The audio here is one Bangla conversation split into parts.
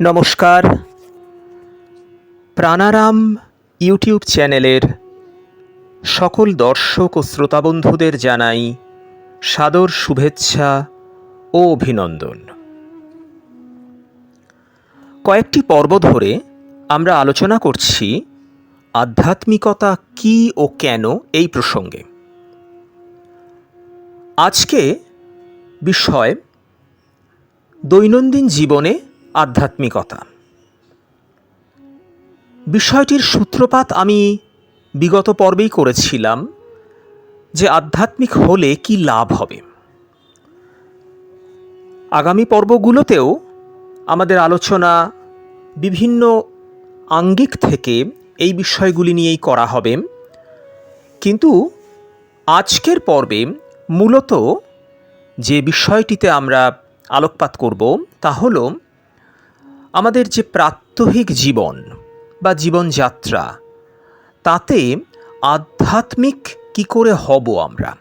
নমস্কার। প্রাণারাম ইউটিউব চ্যানেলের সকল দর্শক ও শ্রোতাবন্ধুদের জানাই সাদর শুভেচ্ছা ও অভিনন্দন। কয়েকটি পর্ব ধরে আমরা আলোচনা করছি আধ্যাত্মিকতা কী ও কেন এই প্রসঙ্গে। আজকে বিষয় দৈনন্দিন জীবনে আধ্যাত্মিকতা। বিষয়টির সূত্রপাত আমি বিগত পর্বেই করেছিলাম যে আধ্যাত্মিক হলে কি লাভ হবে। আগামী পর্বগুলোতেও আমাদের আলোচনা বিভিন্ন আঙ্গিক থেকে এই বিষয়গুলি নিয়েই করা হবে, কিন্তু আজকের পর্বে মূলত যে বিষয়টিতে আমরা আলোকপাত করব তা হল আমাদের যে প্রাত্যহিক জীবন বা জীবনযাত্রা, তাতে আধ্যাত্মিক কি করে হব আমরা।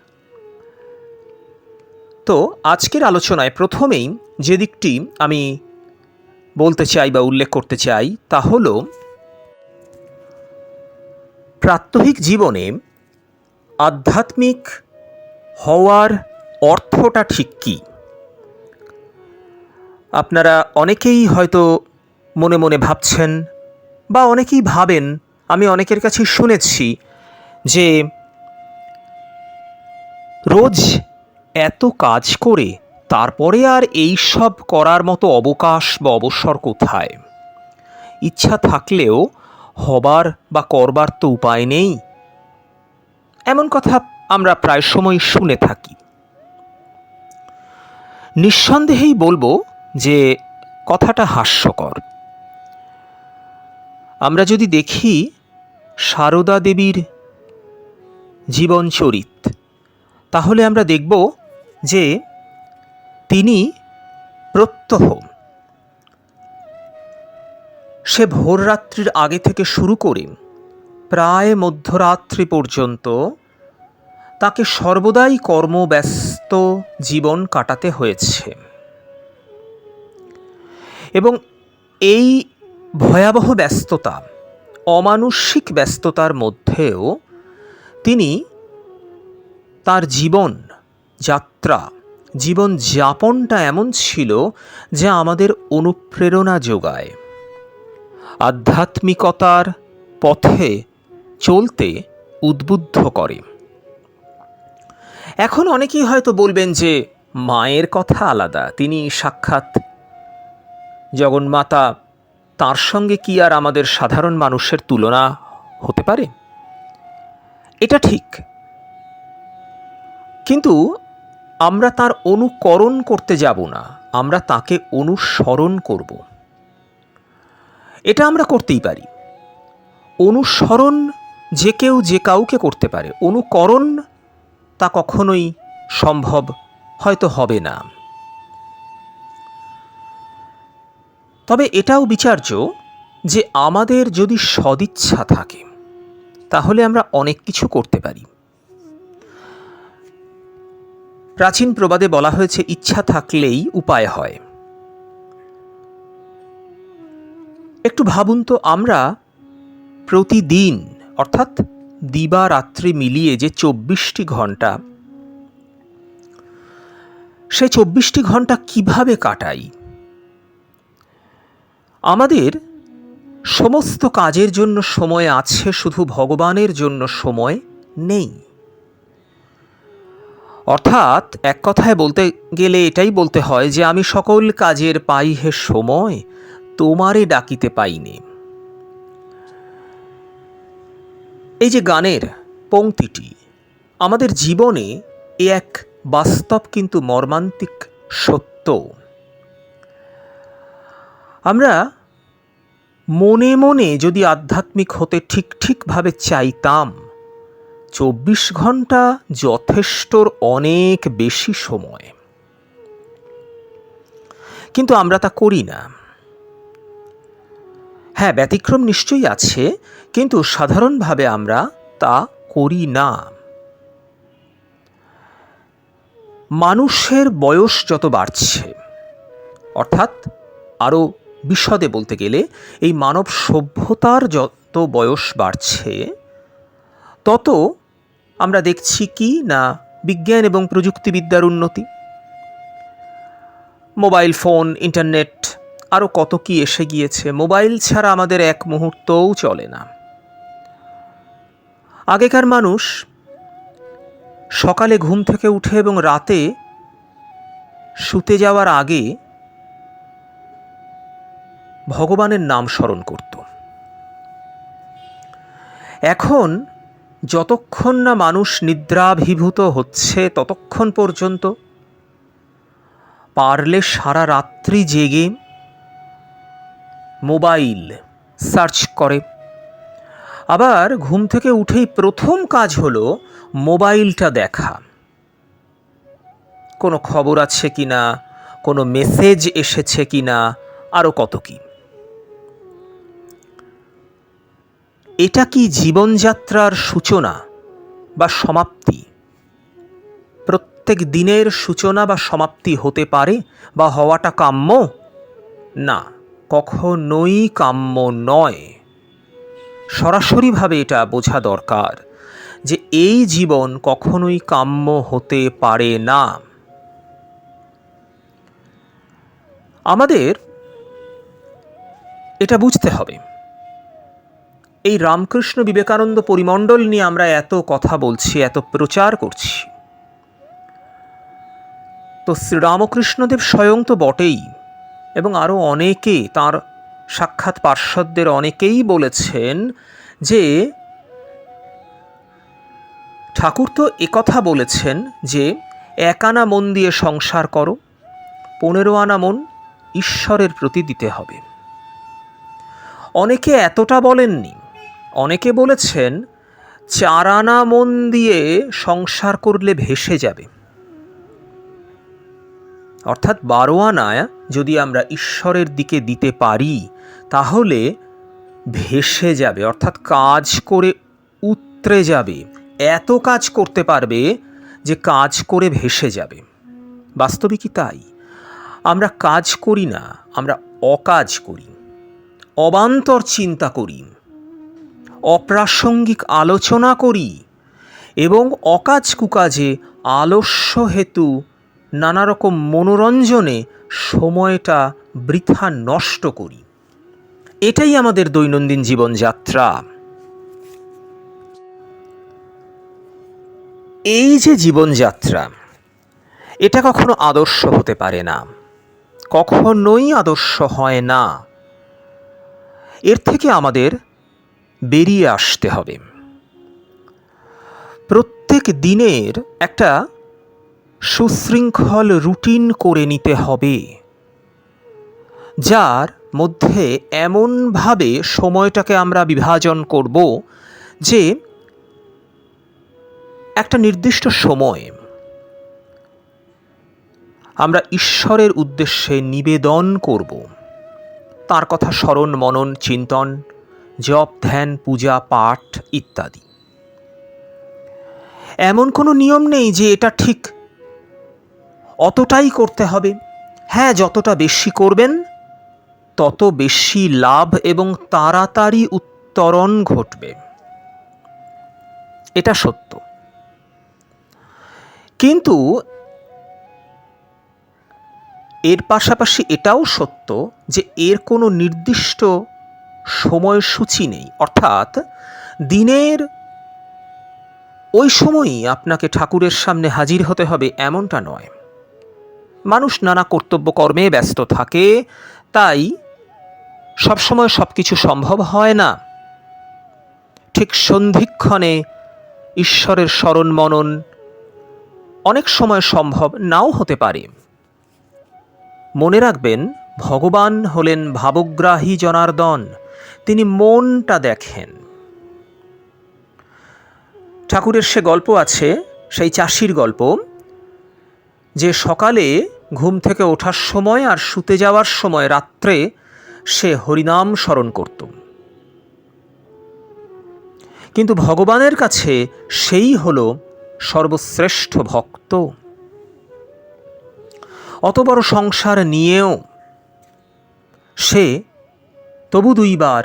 তো আজকের আলোচনায় প্রথমেই যে দিকটি আমি বলতে চাই বা উল্লেখ করতে চাই তা হল প্রাত্যহিক জীবনে আধ্যাত্মিক হওয়ার অর্থটা ঠিক কী। আপনারা অনেকেই হয়তো মনে মনে ভাবছেন বা অনেকেই ভাবেন, আমি অনেকের কাছে শুনেছি যে রোজ এত কাজ করে তারপরে আর এই সব করার মতো অবকাশ বা অবসর কোথায়, ইচ্ছা থাকলেও হবার বা করবার তো উপায় নেই, এমন কথা আমরা প্রায় সময় শুনে থাকি। নিঃসন্দেহেই বলবো যে কথাটা হাস্যকর। আমরা যদি দেখি সারদা দেবীর জীবনচরিত, তাহলে আমরা দেখব যে তিনি প্রত্যহ সে ভোররাত্রির আগে থেকে শুরু করে প্রায় মধ্যরাত্রি পর্যন্ত তাকে সর্বদাই কর্মব্যস্ত জীবন কাটাতে হয়েছে, এবং এই ভয়াবহ ব্যস্ততা, অমানুষিক ব্যস্ততার মধ্যেও তিনি তার জীবন যাত্রা, জীবন যাপনটা এমন ছিল যা আমাদের অনুপ্রেরণা যোগায়, আধ্যাত্মিকতার পথে চলতে উদ্বুদ্ধ করে। এখন অনেকেই হয়তো বলবেন যে মায়ের কথা আলাদা, তিনি সাক্ষাৎ জগন্মাতা, তার সঙ্গে কি আর আমাদের সাধারণ মানুষের তুলনা হতে পারে? এটা ঠিক, কিন্তু আমরা তার অনুকরণ করতে যাব না, আমরা তাকে অনুসরণ করব। এটা আমরা করতেই পারি। অনুসরণ যে কেউ যে কাউকে করতে পারে, অনুকরণ তা কখনোই সম্ভব হয়তো হবে না। তবে এটাও বিচার্য যে আমাদের যদি সদিচ্ছা থাকে তাহলে আমরা অনেক কিছু করতে পারি। প্রাচীন প্রবাদে বলা হয়েছে, ইচ্ছা থাকলেই উপায় হয়। একটু ভাবুন তো, আমরা প্রতিদিন অর্থাৎ দিবা রাত্রি মিলিয়ে যে 24টি ঘন্টা, সেই 24টি ঘন্টা কিভাবে কাটাই। আমাদের সমস্ত কাজের জন্য সময় আছে, শুধু ভগবানের জন্য সময় নেই। অর্থাৎ এক কথায় বলতে গেলে এটাই বলতে হয় যে আমি সকল কাজের পাই হে সময়, তোমারে ডাকিতে পাইনে। এই যে গানের পংক্তিটি আমাদের জীবনে এ এক বাস্তব কিন্তু মর্মান্তিক সত্য। আমরা মনে মনে যদি আধ্যাত্মিক হতে ঠিকভাবে চাইতাম, 24 ঘন্টা যথেষ্টর অনেক বেশি সময়, কিন্তু আমরা তা করি না। হ্যাঁ, ব্যতিক্রম নিশ্চয়ই আছে, কিন্তু সাধারণভাবে আমরা তা করি না। মানুষের বয়স যত বাড়ছে, অর্থাৎ আরও বিশদে বলতে গেলে এই মানব সভ্যতার যত বয়স বাড়ছে তত আমরা দেখছি কি না বিজ্ঞান এবং প্রযুক্তিবিদ্যার উন্নতি, মোবাইল ফোন, ইন্টারনেট, আরও কত কি এসে গিয়েছে। মোবাইল ছাড়া আমাদের এক মুহূর্তও চলে না। আগেকার মানুষ সকালে ঘুম থেকে উঠে এবং রাতে শুতে যাওয়ার আগে ভগবানের নাম স্মরণ করত। এখন যতক্ষণ না মানুষ নিদ্রাভিভূত হচ্ছে ততক্ষণ পর্যন্ত পারলে সারা রাত্রি জেগে মোবাইল সার্চ করে। আবার ঘুম থেকে উঠেই প্রথম কাজ হলো মোবাইলটা দেখা, কোনো খবর আছে কিনা, কোনো মেসেজ এসেছে কিনা, আরও কত কি। এটা কি জীবনযাত্রার সূচনা বা সমাপ্তি? প্রত্যেক দিনের সূচনা বা সমাপ্তি হতে পারে বা হওয়াটা কাম্য? না, কখনোই কাম্য নয়। সরাসরিভাবে এটা বোঝা দরকার যে এই জীবন কখনোই কাম্য হতে পারে না। আমাদের এটা বুঝতে হবে। এই রামকৃষ্ণ বিবেকানন্দ পরিমণ্ডল নিয়ে আমরা এত কথা বলছি, এত প্রচার করছি, তো শ্রীরামকৃষ্ণদেব স্বয়ং তো বটেই, এবং আরও অনেকে, তাঁর সাক্ষাৎ পার্ষদদের অনেকেই বলেছেন যে ঠাকুর তো একথা বলেছেন যে 1 আনা মন দিয়ে সংসার করো, 15 আনা মন ঈশ্বরের প্রতি দিতে হবে। অনেকে এতটা বলেননি, অনেকে বলেছেন 4 আনা মন দিয়ে সংসার করলে ভেসে যাবে। অর্থাৎ 12 আনায় যদি আমরা ঈশ্বরের দিকে দিতে পারি তাহলে ভেসে যাবে, অর্থাৎ কাজ করে উতরে যাবে। এত কাজ করতে পারবে যে কাজ করে ভেসে যাবে। বাস্তবিকই তাই। আমরা কাজ করি না, আমরা অকাজ করি, অবান্তর চিন্তা করি, অপ্রাসঙ্গিক আলোচনা করি এবং অকাজ কুকাজে আলস্য হেতু নানা রকম মনোরঞ্জনে সময়টা বৃথা নষ্ট করি। এটাই আমাদের দৈনন্দিন জীবনযাত্রা। এই যে জীবনযাত্রা, এটা কখনো আদর্শ হতে পারে না, কখনোই আদর্শ হয় না। এর থেকে আমাদের বেরিয়ে আসতে হবে। প্রত্যেক দিনের একটা সুশৃঙ্খল রুটিন করে নিতে হবে, যার মধ্যে এমনভাবে সময়টাকে আমরা বিভাজন করব যে একটা নির্দিষ্ট সময় আমরা ঈশ্বরের উদ্দেশ্যে নিবেদন করব, তার কথা স্মরণ, মনন, চিন্তন, জপ, ধ্যান, পূজা, পাঠ ইত্যাদি। এমন কোনো নিয়ম নেই যে এটা ঠিক অতটাই করতে হবে। হ্যাঁ, যতটা বেশি করবেন তত বেশি লাভ এবং তাড়াতাড়ি উত্তরণ ঘটবে, এটা সত্য। কিন্তু এর পাশাপাশি এটাও সত্য যে এর কোনো নির্দিষ্ট সময়সূচি নেই। অর্থাৎ দিনের ওই সময়ই আপনাকে ঠাকুরের সামনে হাজির হতে হবে এমনটা নয়। মানুষ নানা কর্তব্য কর্মে ব্যস্ত থাকে, তাই সবসময় সব কিছু সম্ভব হয় না। ঠিক সন্ধিক্ষণে ঈশ্বরের স্মরণ মনন অনেক সময় সম্ভব নাও হতে পারে। মনে রাখবেন, ভগবান হলেন ভাবগ্রাহী জনার্দন, তিনি মনটা দেখেন। ঠাকুরের সে গল্প আছে, সেই চাষির গল্প, যে সকালে ঘুম থেকে ওঠার সময় আর শুতে যাওয়ার সময় রাত্রে সে হরিনাম স্মরণ করত। কিন্তু ভগবানের কাছে সেই হল সর্বশ্রেষ্ঠ ভক্ত। অত বড় সংসার নিয়েও সে তবু 2 বার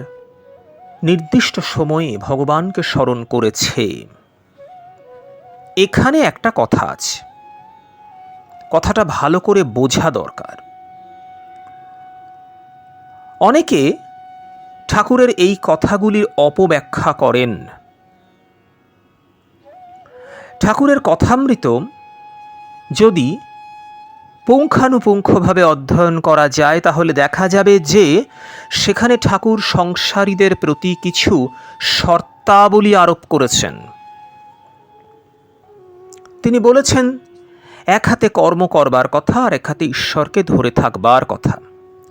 নির্দিষ্ট সময়ে ভগবানকে স্মরণ করেছে। এখানে একটা কথা আছে, কথাটা ভালো করে বোঝা দরকার। অনেকে ঠাকুরের এই কথাগুলির অপব্যাখ্যা করেন। ঠাকুরের কথামৃত যদি পুঙ্খানুপুঙ্খভাবে অধ্যয়ন করা যায় তাহলে দেখা যাবে যে সেখানে ঠাকুর সংসারীদের প্রতি কিছু শর্তাবলী আরোপ করেছেন। তিনি বলেছেন এক হাতে কর্ম করবার কথা আর এক হাতে ঈশ্বরকে ধরে থাকবার কথা,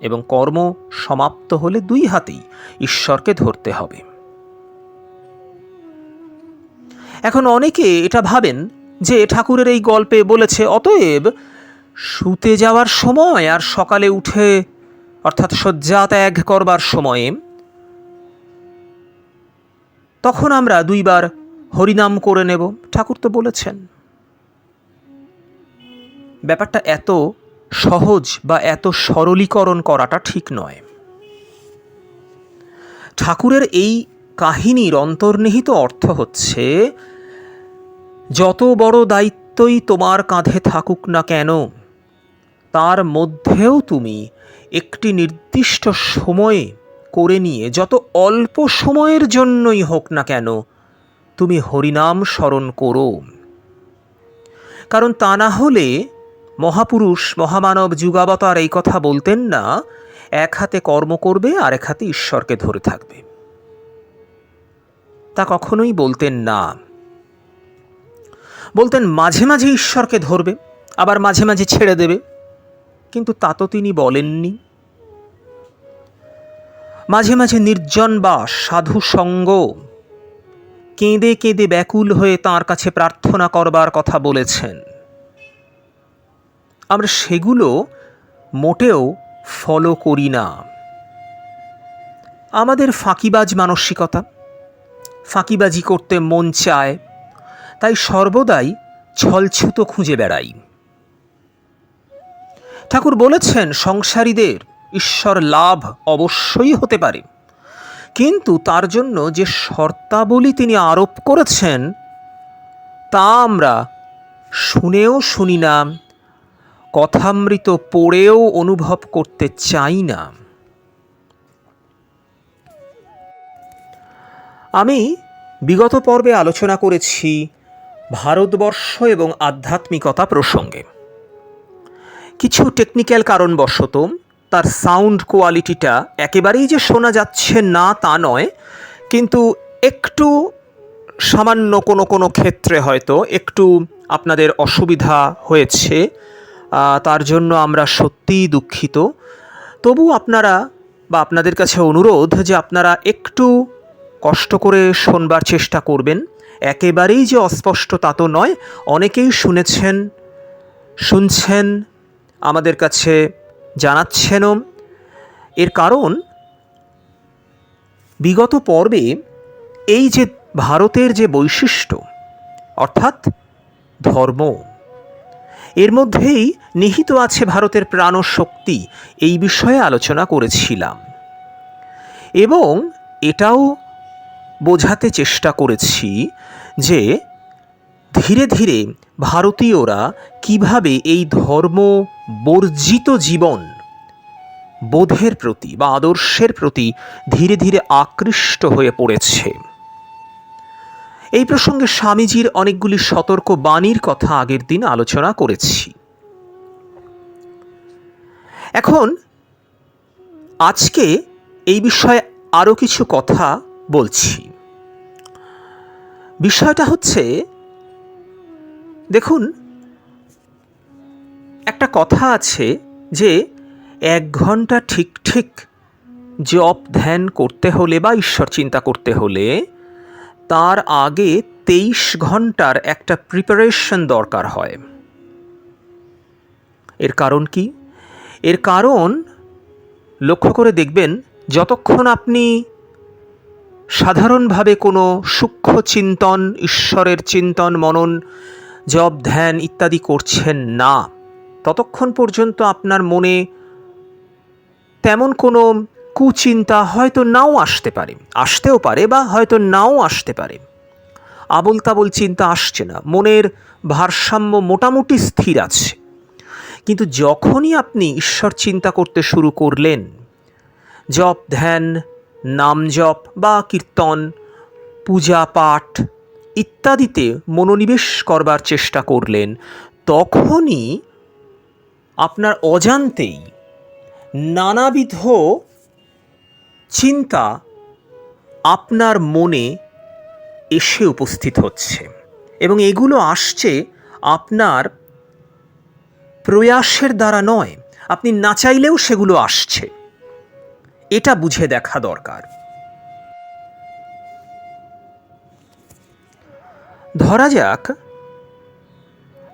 এবং কর্ম সমাপ্ত হলে 2 হাতেই ঈশ্বরকে ধরতে হবে। এখন অনেকে এটা ভাবেন যে ঠাকুরের এই গল্পে বলেছে অতএব শুতে যাওয়ার সময় আর সকালে উঠে অর্থাৎ শয্যা ত্যাগ করবার সময়ে তখন আমরা 2 বার হরিনাম করে নেব। ঠাকুর তো বলেছেন। ব্যাপারটা এত সহজ বা এত সরলীকরণ করাটা ঠিক নয়। ঠাকুরের এই কাহিনীর অন্তর্নিহিত অর্থ হচ্ছে, যত বড় দায়িত্বই তোমার কাঁধে থাকুক না কেন, তার মধ্যেও তুমি একটি নির্দিষ্ট সময়ে করে নিয়ে, যত অল্প সময়ের জন্যই হোক না কেন, তুমি হরিনাম স্মরণ করো। কারণ তা না হলে মহাপুরুষ মহামানব যুগাবতার এই কথা বলতেন না, এক হাতে কর্ম করবে আর এক হাতে ঈশ্বরকে ধরে থাকবে। তা কখনোই বলতেন না। বলতেন মাঝে মাঝে ঈশ্বরকে ধরবে, আবার মাঝে মাঝে ছেড়ে দেবে, কিন্তু তা তো তিনি বলেননি। মাঝে মাঝে নির্জন বাস, সাধু সঙ্গ, কেঁদে কেঁদে ব্যাকুল হয়ে তাঁর কাছে প্রার্থনা করবার কথা বলেছেন। আমরা সেগুলো মোটেও ফলো করি না। আমাদের ফাঁকিবাজ মানসিকতা, ফাঁকিবাজি করতে মন চায়, তাই সর্বদাই ছলছুতো খুঁজে বেড়াই। ঠাকুর বলেছেন সংসারীদের ঈশ্বর লাভ অবশ্যই হতে পারে, কিন্তু তার জন্য যে শর্তাবলী তিনি আরোপ করেছেন তা আমরা শুনেও শুনি না, কথামৃত পড়েও অনুভব করতে চাই না। আমি বিগত পর্বে আলোচনা করেছি ভারতবর্ষ এবং আধ্যাত্মিকতা প্রসঙ্গে। কিছু টেকনিক্যাল কারণবশত তার সাউন্ড কোয়ালিটিটা একেবারেই যে শোনা যাচ্ছে না তা নয়, কিন্তু একটু সামান্য কোনো ক্ষেত্রে হয়তো একটু আপনাদের অসুবিধা হয়েছে, তার জন্য আমরা সত্যিই দুঃখিত। তবু আপনারা বা আপনাদের কাছে অনুরোধ যে আপনারা একটু কষ্ট করে শোনবার চেষ্টা করবেন। একেবারেই যে অস্পষ্ট তা তো নয়, অনেকেই শুনেছেন, শুনছেন, আমাদের কাছে জানাচ্ছেনও। এর কারণ বিগত পর্বে এই যে ভারতের যে বৈশিষ্ট্য অর্থাৎ ধর্ম, এর মধ্যেই নিহিত আছে ভারতের প্রাণশক্তি, এই বিষয়ে আলোচনা করেছিলাম এবং এটাও বোঝাতে চেষ্টা করেছি যে ধীরে ধীরে ভারতীয়রা কিভাবে এই ধর্ম বর্জিত জীবন বোধের প্রতি বা আদর্শের প্রতি ধীরে ধীরে আকৃষ্ট হয়ে পড়েছে। এই প্রসঙ্গে স্বামীজির অনেকগুলি সতর্ক বাণীর কথা আগের দিন আলোচনা করেছি। এখন আজকে এই বিষয়ে আরও কিছু কথা বলছি। বিষয়টা হচ্ছে, দেখুন, একটা কথা আছে যে 1 ঘন্টা ঠিক ঠিক জপ ধ্যান করতে হলে বা ঈশ্বর চিন্তা করতে হলে তার আগে 23 ঘন্টার একটা প্রিপারেশন দরকার হয়। এর কারণ কি? এর কারণ লক্ষ্য করে দেখবেন, যতক্ষণ আপনি সাধারণভাবে কোনো সূক্ষ্ম চিন্তন, ঈশ্বরের চিন্তন, মনন, জপ ধ্যান ইত্যাদি করছেন না, ততক্ষণ পর্যন্ত আপনার মনে তেমন কোনো কুচিন্তা হয়তো নাও আসতে পারে, আসতেও পারে বা হয়তো নাও আসতে পারে। আবোল তাবোল চিন্তা আসছে না, মনের ভারসাম্য মোটামুটি স্থির আছে। কিন্তু যখনই আপনি ঈশ্বর চিন্তা করতে শুরু করলেন, জপ ধ্যান, নাম জপ বা কীর্তন, পূজা পাঠ ইত্যাদিতে মনোনিবেশ করবার চেষ্টা করলেন, তখনই আপনার অজান্তেই নানাবিধ চিন্তা আপনার মনে এসে উপস্থিত হচ্ছে, এবং এগুলো আসছে আপনার প্রয়াসের দ্বারা নয়, আপনি না চাইলেও সেগুলো আসছে। এটা বুঝে দেখা দরকার। ধরা যাক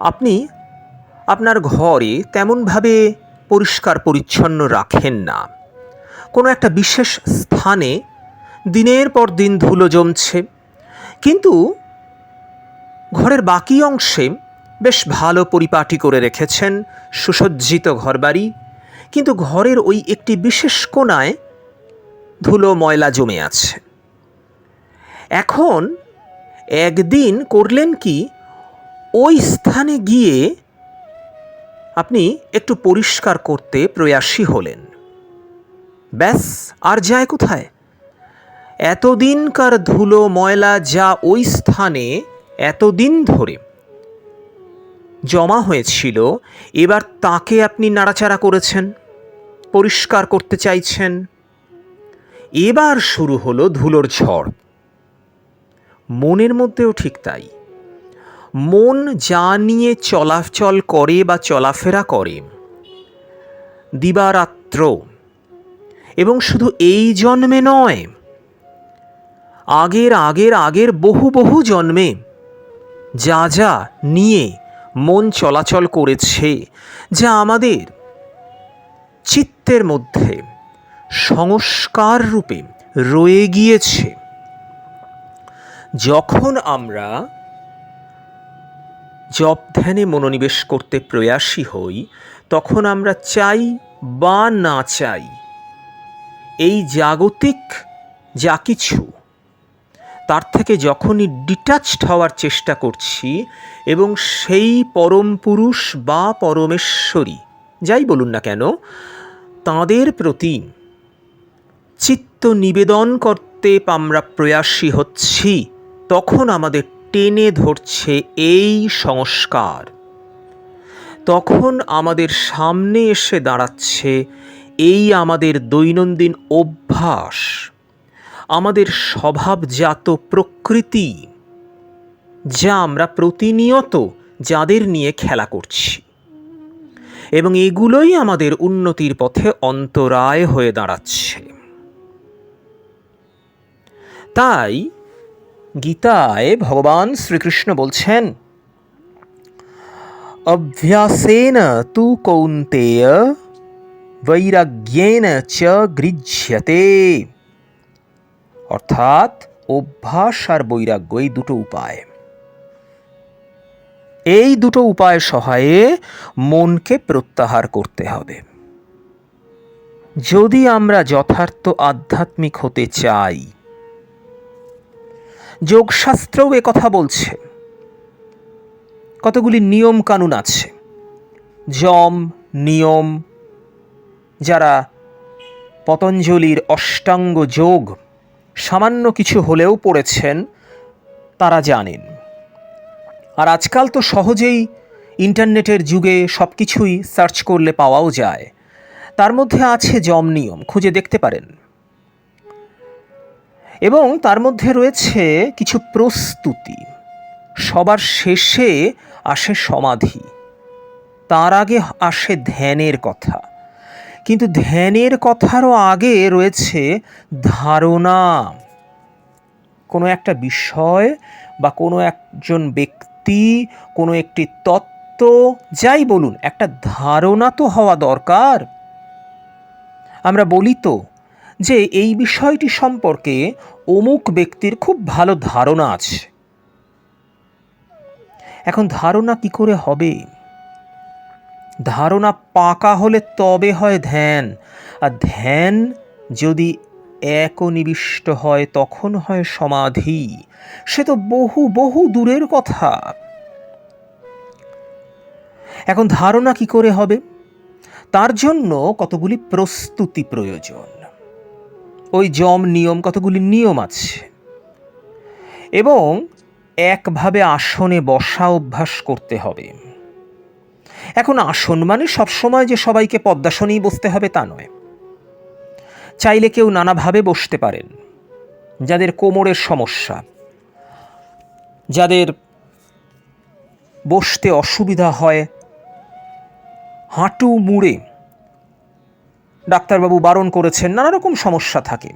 আপনি আপনার ঘরে তেমনভাবে পরিষ্কার পরিচ্ছন্ন রাখেন না, কোনো একটা বিশেষ স্থানে দিনের পর দিন ধুলো জমছে, কিন্তু ঘরের বাকি অংশে বেশ ভালো পরিপাটি করে রেখেছেন, সুসজ্জিত ঘরবাড়ি, কিন্তু ঘরের ওই একটি বিশেষ কোণায় ধুলো ময়লা জমে আছে। এখন একদিন করলেন কি, ওই স্থানে গিয়ে আপনি একটু পরিষ্কার করতে প্রয়াসী হলেন। ব্যাস, আর যায় কোথায়? এতদিনকার ধুলো ময়লা যা ওই স্থানে এতদিন ধরে জমা হয়েছিল, এবার তাকে আপনি নাড়াচাড়া করেছেন, পরিষ্কার করতে চাইছেন। এবার শুরু হলো ধুলোর ঝড়। মনের মধ্যেও ঠিক তাই। মন যা নিয়ে চলাচল করে বা চলাফেরা করে দিবারাত্র, এবং শুধু এই জন্মে নয়, আগের আগের আগের বহু বহু জন্মে যা যা নিয়ে মন চলাচল করেছে, যা আমাদের চিত্তের মধ্যে সংস্কার রূপে রয়ে গিয়েছে, যখন আমরা জপ ধ্যানে মনোনিবেশ করতে প্রয়াসী হই, তখন আমরা চাই বা না চাই এই জাগতিক যা কিছু, তার থেকে যখনই ডিট্যাচড হওয়ার চেষ্টা করছি এবং সেই পরম পুরুষ বা পরমেশ্বরী যাই বলুন না কেন, তাঁদের প্রতি চিত্ত নিবেদন করতে আমরা প্রয়াসী হচ্ছি, তখন আমাদের টেনে ধরছে এই সংস্কার। তখন আমাদের সামনে এসে দাঁড়াচ্ছে এই আমাদের দৈনন্দিন অভ্যাস, আমাদের স্বভাবজাত প্রকৃতি, যা আমরা প্রতিনিয়ত যাদের নিয়ে খেলা করছি, এবং এগুলোই আমাদের উন্নতির পথে অন্তরায় হয়ে দাঁড়াচ্ছে। তাই গীতায় ভগবান শ্রীকৃষ্ণ বলছেন, অভ্যাসেন তু কৌন্তেয় বৈরাগ্যেন চ গৃহ্যতে। অর্থাৎ অভ্যাস আর বৈরাগ্য, এই দুটো উপায়, এই দুটো উপায় সহায়ে মনকে প্রত্যাহার করতে হবে। যদি আমরা যথার্থ আধ্যাত্মিক হতে চাই, যোগশাস্ত্রও এ কথা বলছে। কতগুলি নিয়ম কানুন আছে, যম নিয়ম, যারা পতঞ্জলির অষ্টাঙ্গ যোগ সামান্য কিছু হলেও পড়েছেন তারা জানেন। আর আজকাল তো সহজেই ইন্টারনেটের যুগে সব কিছুই সার্চ করলে পাওয়াও যায়। তার মধ্যে আছে যম নিয়ম, খুঁজে দেখতে পারেন। এবং তার মধ্যে রয়েছে কিছু প্রস্তুতি। সবার শেষে আসে সমাধি, তার আগে আসে ধ্যানের কথা। কিন্তু ধ্যানের কথারও আগে রয়েছে ধারণা। কোনো একটা বিষয় বা কোনো একজন ব্যক্তি, কোনো একটি তত্ত্ব, যাই বলুন, একটা ধারণা তো হওয়া দরকার। আমরা বলি তো যে এই বিষয়টি সম্পর্কে অমুক ব্যক্তির খুব ভালো ধারণা আছে। এখন ধারণা কি করে হবে? ধারণা পাকা হলে তবে হয় ধ্যান, আর ধ্যান যদি একনিবিষ্ট হয় তখন হয় সমাধি। সে তো বহু বহু দূরের কথা। এখন ধারণা কি করে হবে? তার জন্য কতগুলি প্রস্তুতি প্রয়োজন। ওই যম নিয়ম, কতগুলি নিয়ম আছে, এবং একভাবে আসনে বসা অভ্যাস করতে হবে। এখন আসন মানে সবসময় যে সবাইকে পদ্মাসনেই বসতে হবে তা নয়। চাইলে কেউ নানাভাবে বসতে পারেন। যাদের কোমরের সমস্যা, যাদের বসতে অসুবিধা হয়, হাঁটু মুড়ে ডাক্তারবাবু বারণ করেছেন, নানা রকম সমস্যা থাকে,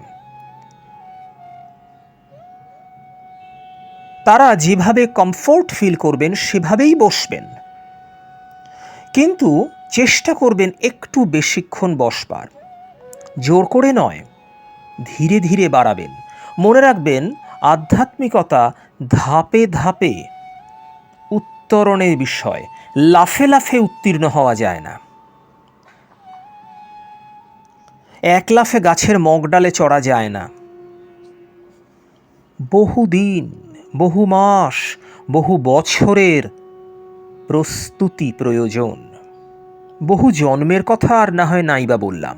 তারা যেভাবে কমফোর্ট ফিল করবেন সেভাবেই বসবেন, কিন্তু চেষ্টা করবেন একটু বেশিক্ষণ বসবার। জোর করে নয়, ধীরে ধীরে বাড়াবেন। মনে রাখবেন, আধ্যাত্মিকতা ধাপে ধাপে উত্তরণের বিষয়। লাফে লাফে উত্তীর্ণ হওয়া যায় না। এক লাফে গাছের মগডালে চড়া যায় না। বহুদিন, বহু মাস, বহু বছরের প্রস্তুতি প্রয়োজন। বহু জন্মের কথা আর না হয় নাইবা বললাম।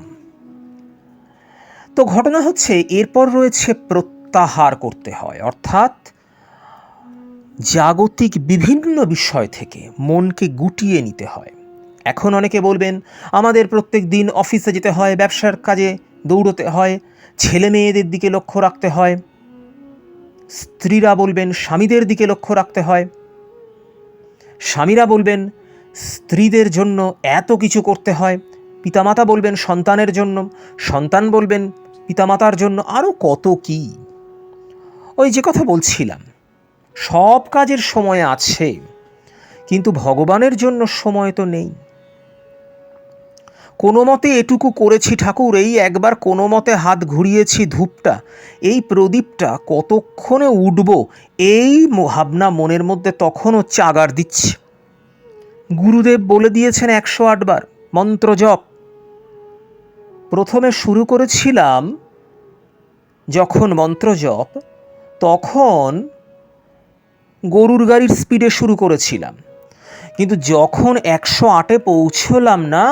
তো ঘটনা হচ্ছে, এরপর রয়েছে প্রত্যাহার করতে হয়, অর্থাৎ জাগতিক বিভিন্ন বিষয় থেকে মনকে গুটিয়ে নিতে হয়। এখন অনেকে বলবেন, আমাদের প্রত্যেক দিন অফিসে যেতে হয়, ব্যবসার কাজে দৌড়তে হয়, ছেলে মেয়েদের দিকে লক্ষ্য রাখতে হয়। স্ত্রীরা বলবেন স্বামীদের দিকে লক্ষ্য রাখতে হয়। স্বামীরা বলবেন স্ত্রীদের জন্য এত কিছু করতে হয়। পিতামাতা বলবেন সন্তানের জন্য, সন্তান বলবেন পিতামাতার জন্য, আরও কত কি। ওই যে কথা বলছিলাম, সব কাজের সময় আছে, কিন্তু ভগবানের জন্য সময় তো নেই। কোনো মতে এটুকু করেছি ঠাকুর, এই একবার কোনো মতে হাত ঘুরিয়েছি ধূপটা, এই প্রদীপটা কতক্ষণে উঠব, এই ভাবনা মনের মধ্যে তখনও চাগার দিচ্ছে। গুরুদেব বলে দিয়েছেন 108 বার মন্ত্র জপ। প্রথমে শুরু করেছিলাম যখন মন্ত্র জপ, তখন গরুর গাড়ির স্পিডে শুরু করেছিলাম, কিন্তু যখন 108-এ পৌঁছলাম না,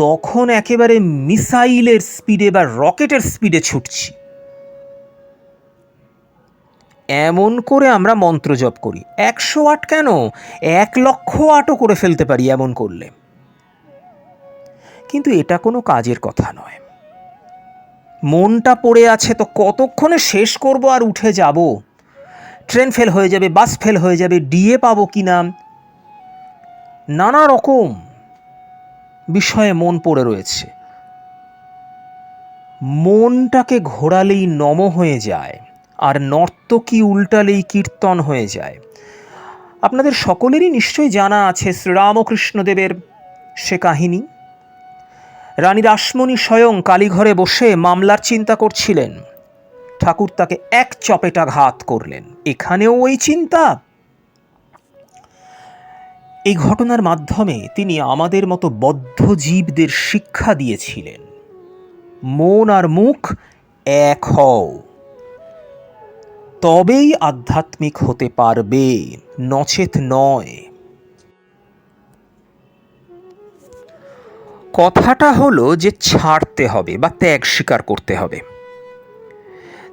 তখন একেবারে মিসাইলের স্পিডে বা রকেটের স্পিডে ছুটছি। এমন করে আমরা মন্ত্র জপ করি। 108 কেন, 1,00,008ও করে ফেলতে পারি এমন করলে। কিন্তু এটা কোনো কাজের কথা নয়। মনটা পড়ে আছে, তো কতক্ষণে শেষ করব আর উঠে যাব? ট্রেন ফেল হয়ে যাবে, বাস ফেল হয়ে যাবে, ডিএ পাবো কিনা, নানা রকম বিষয়ে মন পড়ে রয়েছে। মনটাকে ঘোরালেই নম হয়ে যায়, আর নর্তকী উল্টালেই কীর্তন হয়ে যায়। আপনাদের সকলেরই নিশ্চয়ই জানা আছে শ্রীরামকৃষ্ণদেবের সে কাহিনী। রানী রাসমণি স্বয়ং কালীঘরে বসে মামলার চিন্তা করছিলেন, ঠাকুর তাকে এক চপেটাঘাত করলেন। এখানেও ওই চিন্তা। এই ঘটনার মাধ্যমে তিনি আমাদের মতো বদ্ধ জীবদের শিক্ষা দিয়েছিলেন, মন আর মুখ এক হও, তবেই আধ্যাত্মিক হতে পারবে, নচেত নয়। কথাটা হলো যে ছাড়তে হবে বা ত্যাগ স্বীকার করতে হবে।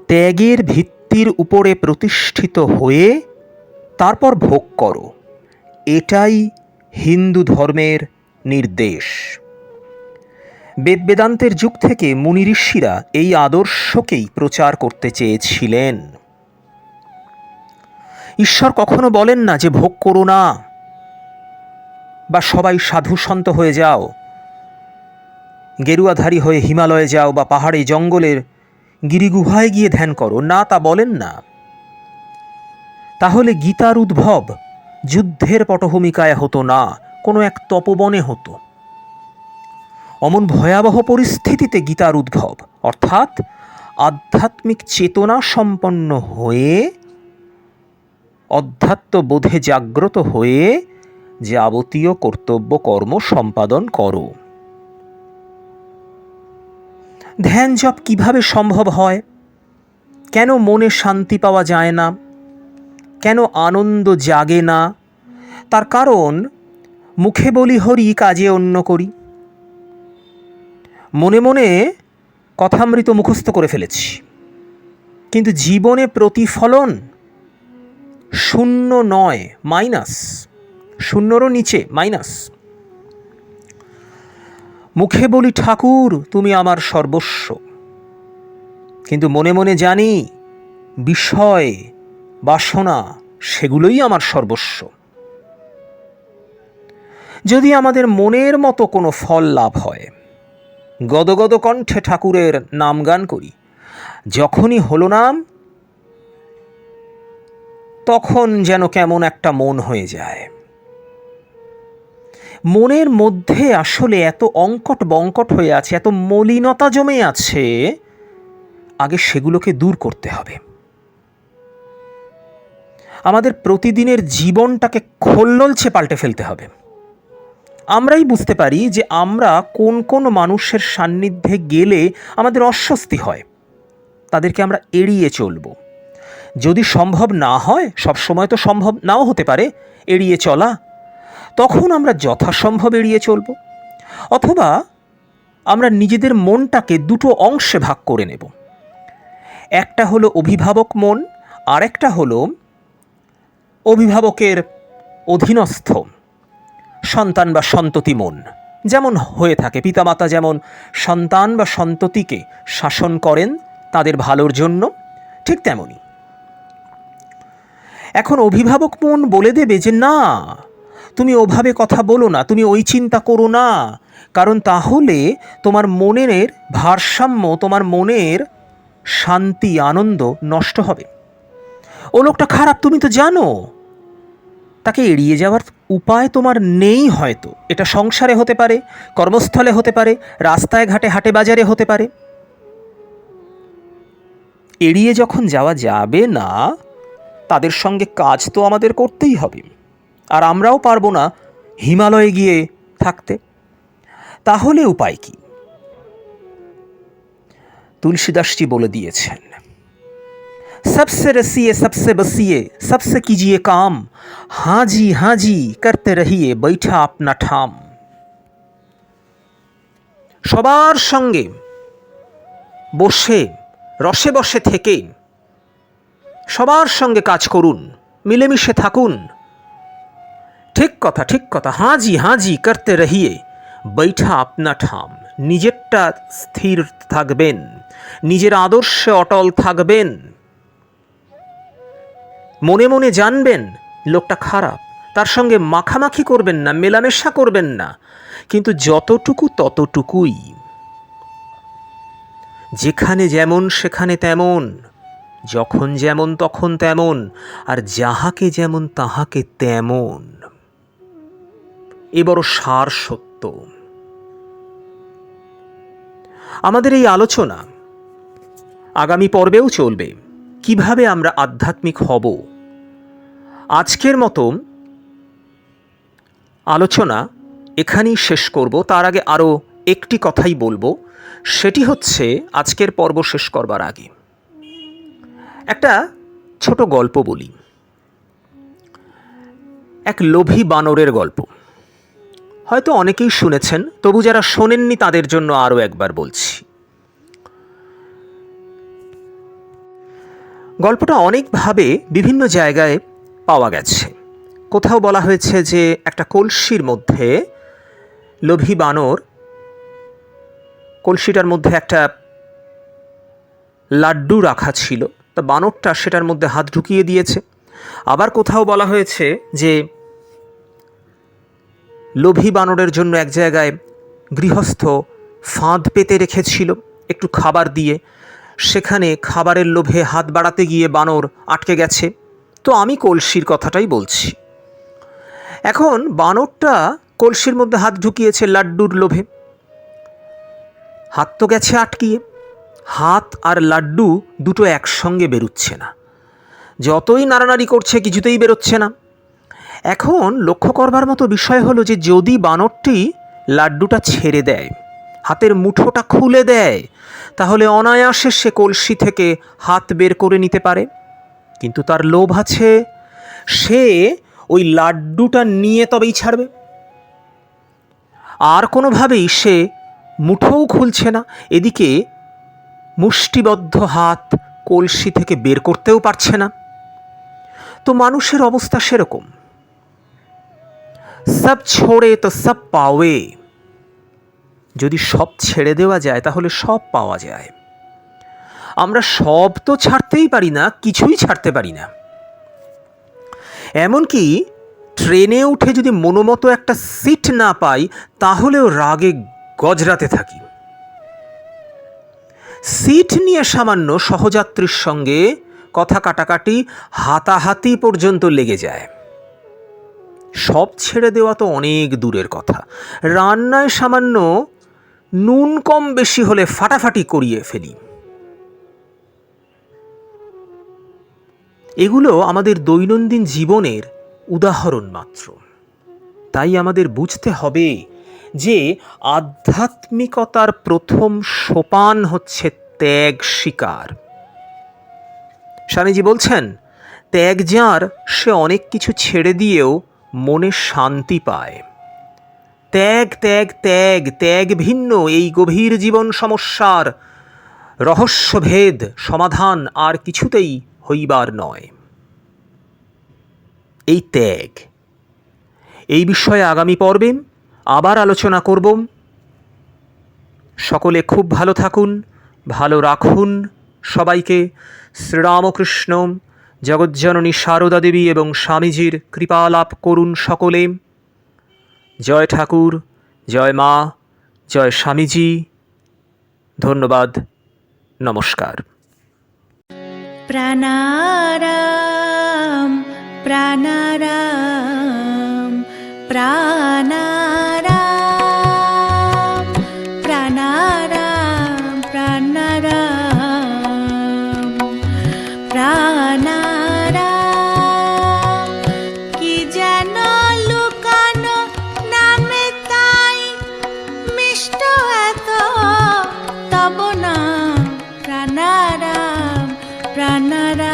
ত্যাগের ভিত্তির উপরে প্রতিষ্ঠিত হয়ে তারপর ভোগ করো, এটাই হিন্দু ধর্মের নির্দেশ। বেদ বেদান্তের যুগ থেকে মুনি ঋষিরা এই আদর্শকেই প্রচার করতে চেয়েছিলেন। ঈশ্বর কখনো বলেন না যে ভোগ করো না, বা সবাই সাধু সন্ত হয়ে যাও, গেরুয়াধারী হয়ে হিমালয়ে যাও, বা পাহাড়ে জঙ্গলের গিরিগুহায় গিয়ে ধ্যান করো, না, তা বলেন না। তাহলে গীতার উদ্ভব যুদ্ধের পটভূমিকায় হতো না, কোনো এক তপবনে হতো। অমন ভয়াবহ পরিস্থিতিতে গীতার উদ্ভব, অর্থাৎ আধ্যাত্মিক চেতনা সম্পন্ন হয়ে, অধ্যাত্মবোধে জাগ্রত হয়ে যাবতীয় কর্তব্য কর্ম সম্পাদন করো। ধ্যান জপ কিভাবে সম্ভব হয়? কেন মনে শান্তি পাওয়া যায় না? কেন আনন্দ জাগে না? তার কারণ মুখে বলি হরি, কাজে অন্য করি। মনে মনে কথামৃত মুখস্থ করে ফেলেছি, কিন্তু জীবনে প্রতিফলন শূন্য নয়, মাইনাস, শূন্যরও নিচে, মাইনাস। মুখে বলি ঠাকুর তুমি আমার সর্বস্ব, কিন্তু মনে মনে জানি বিষয় বাসনা সেগুলোই আমার সর্বস্ব। যদি আমাদের মনের মতো কোনো ফল লাভ হয়, গদগদ কণ্ঠে ঠাকুরের নাম গান করি, যখনই হলো নাম তখন যেন কেমন একটা মন হয়ে যায়। মনের মধ্যে আসলে এত অঙ্কট বঙ্কট হয়ে আছে, এত মলিনতা জমে আছে, আগে সেগুলোকে দূর করতে হবে। আমাদের প্রতিদিনের জীবনটাকে খোলনলছে পাল্টে ফেলতে হবে। আমরাই বুঝতে পারি যে আমরা কোন কোন মানুষের সান্নিধ্যে গেলে আমাদের অস্বস্তি হয়, তাদেরকে আমরা এড়িয়ে চলব। যদি সম্ভব না হয়, সবসময় তো সম্ভব নাও হতে পারে এড়িয়ে চলা, তখন আমরা যথাসম্ভব এড়িয়ে চলব। অথবা আমরা নিজেদের মনটাকে দুটো অংশে ভাগ করে নেব। একটা হলো অভিভাবক মন, আর একটা হলো অভিভাবকের অধীনস্থ সন্তান বা সন্ততি মন। যেমন হয়ে থাকে, পিতামাতা যেমন সন্তান বা সন্ততিকে শাসন করেন তাদের ভালোর জন্য, ঠিক তেমনি এখন অভিভাবক মন বলে দেবে যে না, তুমি ওভাবে কথা বলো না, তুমি ওই চিন্তা করো না, কারণ তাহলে তোমার মনের ভারসাম্য, তোমার মনের শান্তি আনন্দ নষ্ট হবে। ও লোকটা খারাপ তুমি তো জানো, তাকে এড়িয়ে যাওয়ার উপায় তোমার নেই। হয়তো এটা সংসারে হতে পারে, কর্মস্থলে হতে পারে, রাস্তায় ঘাটে হাটে বাজারে হতে পারে। এড়িয়ে যখন যাওয়া যাবে না, তাদের সঙ্গে কাজ তো আমাদের করতেই হবে। আর আমরাও পারবো না হিমালয়ে গিয়ে থাকতে। তাহলে উপায় কি? তুলসীদাসজি বলে দিয়েছেন, सबसे रसिए सबसे बसिए सबसे कीजिए काम, हाजी हाजी करते रहिए बैठा अपना ठाम। সবার সঙ্গে বসে রসে বসে থেকে সবার সঙ্গে কাজ করুন, মিলেমিশে থাকুন। ঠিক কথা, ঠিক কথা। হাজি হাজি করতে রহিয়ে বৈঠা আপনা ঠাম। নিজেরটা স্থির থাকবেন, নিজের আদর্শে অটল থাকবেন। মনে মনে জানবেন লোকটা খারাপ, তার সঙ্গে মাখামাখি করবেন না, মেলামেশা করবেন না, কিন্তু যতটুকু ততটুকুই। যেখানে যেমন সেখানে তেমন, যখন যেমন তখন তেমন, আর যাহাকে যেমন তাহাকে তেমন। এ বড় সার সত্য। আমাদের এই আলোচনা আগামী পর্বেও চলবে, কিভাবে আমরা আধ্যাত্মিক হব। আজকের মতো আলোচনা এখানেই শেষ করব। তার আগে আরও একটি কথাই বলবো, সেটি হচ্ছে আজকের পর্ব শেষ করবার আগে একটা ছোট গল্প বলি। এক লোভী বানরের গল্প। হয়তো অনেকেই শুনেছেন, তবু যারা শোনেননি তাদের জন্য আরও একবার বলছি। গল্পটা অনেকভাবে বিভিন্ন জায়গায় পাওয়া গেছে। কোথাও বলা হয়েছে যে একটা কলসির মধ্যে লোভী বানর, কলসিটার মধ্যে একটা লাড্ডু রাখা ছিল, তা বানরটা সেটার মধ্যে হাত ঢুকিয়ে দিয়েছে। আবার কোথাও বলা হয়েছে যে লোভী বানরের জন্য এক জায়গায় গৃহস্থ ফাঁদ পেতে রেখেছিল একটু খাবার দিয়ে, সেখানে খাবারের লোভে হাত বাড়াতে গিয়ে বানর আটকে গেছে। তো আমি কলসির কথাটাই বলছি। এখন বানরটা কলসির মধ্যে হাত ঢুকিয়েছে লাড্ডুর লোভে, হাত তো গেছে আটকিয়ে। হাত আর লাড্ডু দুটো একসঙ্গে বেরোচ্ছে না, যতই নাড়ানাড়ি করছে কিছুতেই বেরোচ্ছে না। এখন লক্ষ্য করবার মতো বিষয় হলো যে যদি বানরটি লাড্ডুটা ছেড়ে দেয়, হাতের মুঠোটা খুলে দেয়, তাহলে অনায়াসে সে কলসি থেকে হাত বের করে নিতে পারে। কিন্তু তার লোভ আছে, সে ওই লাড্ডুটা নিয়ে তবেই ছাড়বে। আর কোনোভাবেই সে মুঠোও খুলছে না, এদিকে মুষ্টিবদ্ধ হাত কলসি থেকে বের করতেও পারছে না। তো মানুষের অবস্থা সেরকম, সব ছোড়ে তো সব পাওয়ে। যদি সব ছেড়ে দেওয়া যায় তাহলে সব পাওয়া যায়। আমরা সব তো ছাড়তেই পারি না, কিছুই ছাড়তে পারি না। এমনকি ট্রেনে উঠে যদি মনোমতো একটা সিট না পাই তাহলেও রাগে গজরাতে থাকি। সিট নিয়ে সামান্য সহযাত্রীর সঙ্গে কথা কাটাকাটি, হাতাহাতি পর্যন্ত লেগে যায়। সব ছেড়ে দেওয়া তো অনেক দূরের কথা, রান্নায় সামান্য নুন কম বেশি হলে ফাটাফাটি করিয়ে ফেলি। এগুলো আমাদের দৈনন্দিন জীবনের উদাহরণ মাত্র। তাই আমাদের বুঝতে হবে যে আধ্যাত্মিকতার প্রথম সোপান হচ্ছে ত্যাগ স্বীকার। স্বামীজি বলছেন, ত্যাগ যার, সে অনেক কিছু ছেড়ে দিয়েও মনে শান্তি পায়। ত্যাগ ত্যাগ ত্যাগ, ত্যাগ ভিন্ন এই গভীর জীবন সমস্যার রহস্যভেদ সমাধান আর কিছুতেই হইবার নয়। এই ত্যাগ, এই বিষয়ে আগামী পর্বে আবার আলোচনা করব। সকলে খুব ভালো থাকুন, ভালো রাখুন সবাইকে। শ্রীরামকৃষ্ণ, জগজ্জননী সারদা দেবী এবং স্বামীজির কৃপা লাভ করুন সকলে। জয় ঠাকুর, জয় মা, জয় স্বামীজি। ধন্যবাদ, নমস্কার। প্রাণারাম প্রাণারাম প্রাণারাম প্রাণারাম প্রাণারাম প্রাণারাম। কি যেন লুকানো নামে তাই মিষ্ট এত তব নাম প্রাণারাম প্রাণারাম।